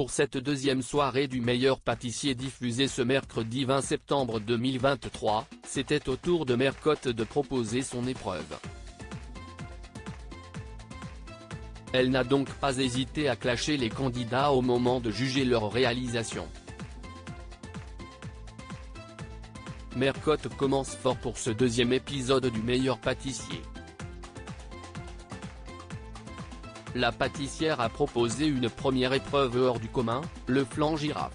Pour cette deuxième soirée du meilleur pâtissier diffusée ce mercredi 20 septembre 2023, c'était au tour de Mercotte de proposer son épreuve. Elle n'a donc pas hésité à clasher les candidats au moment de juger leur réalisation. Mercotte commence fort pour ce deuxième épisode du meilleur pâtissier. La pâtissière a proposé une première épreuve hors du commun, le flan girafe.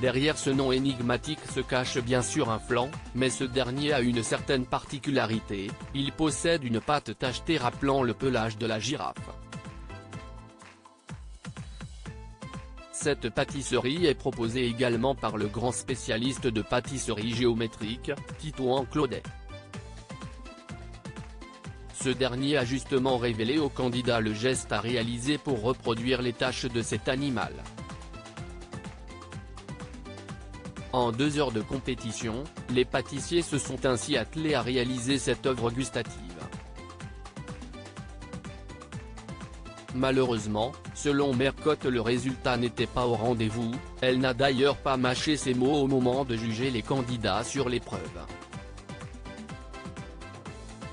Derrière ce nom énigmatique se cache bien sûr un flan, mais ce dernier a une certaine particularité, il possède une pâte tachetée rappelant le pelage de la girafe. Cette pâtisserie est proposée également par le grand spécialiste de pâtisserie géométrique, Titouan Claudet. Ce dernier a justement révélé aux candidats le geste à réaliser pour reproduire les tâches de cet animal. En 2 heures de compétition, les pâtissiers se sont ainsi attelés à réaliser cette œuvre gustative. Malheureusement, selon Mercotte, le résultat n'était pas au rendez-vous, elle n'a d'ailleurs pas mâché ses mots au moment de juger les candidats sur l'épreuve.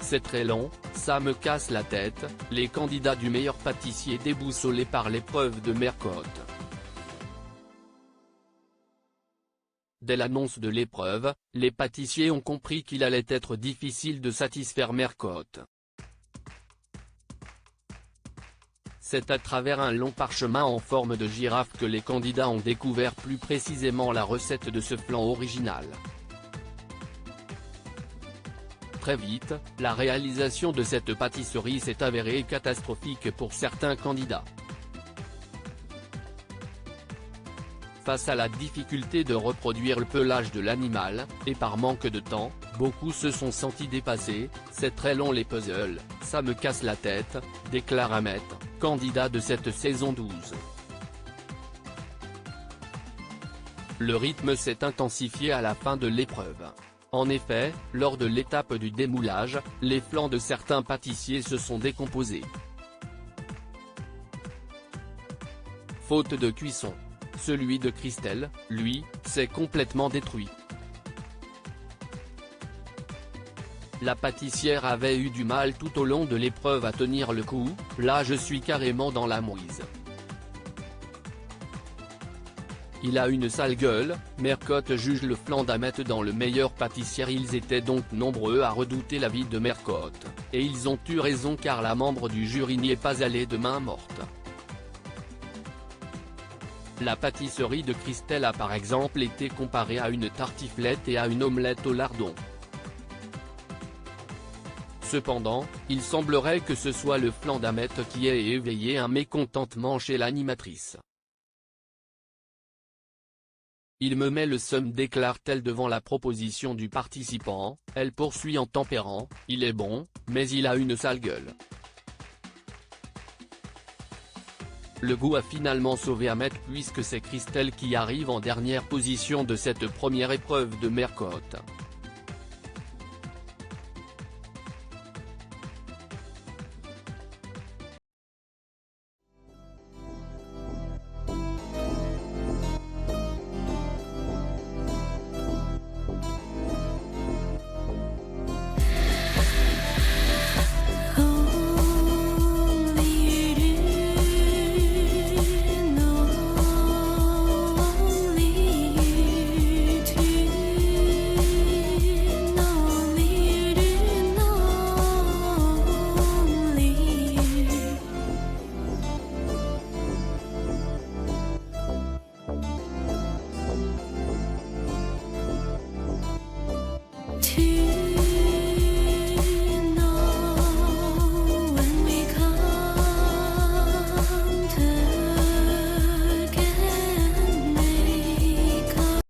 C'est très long, ça me casse la tête, les candidats du meilleur pâtissier déboussolés par l'épreuve de Mercotte. Dès l'annonce de l'épreuve, les pâtissiers ont compris qu'il allait être difficile de satisfaire Mercotte. C'est à travers un long parchemin en forme de girafe que les candidats ont découvert plus précisément la recette de ce flan original. Très vite, la réalisation de cette pâtisserie s'est avérée catastrophique pour certains candidats. Face à la difficulté de reproduire le pelage de l'animal, et par manque de temps, beaucoup se sont sentis dépassés. C'est très long les puzzles, ça me casse la tête, déclare Ahmet, candidat de cette saison 12. Le rythme s'est intensifié à la fin de l'épreuve. En effet, lors de l'étape du démoulage, les flans de certains pâtissiers se sont décomposés. Faute de cuisson. Celui de Christelle, lui, s'est complètement détruit. La pâtissière avait eu du mal tout au long de l'épreuve à tenir le coup, là je suis carrément dans la mouise. Il a une sale gueule, Mercotte juge le flan d'Ahmet dans le meilleur pâtissier. Ils étaient donc nombreux à redouter l'avis de Mercotte, et ils ont eu raison car la membre du jury n'y est pas allée de main morte. La pâtisserie de Christelle a par exemple été comparée à une tartiflette et à une omelette au lardon. Cependant, il semblerait que ce soit le flan d'Ahmet qui ait éveillé un mécontentement chez l'animatrice. Il me met le seum, déclare-t-elle devant la proposition du participant. Elle poursuit en tempérant, il est bon, mais il a une sale gueule. Le goût a finalement sauvé Ahmet puisque c'est Christelle qui arrive en dernière position de cette première épreuve de Mercotte.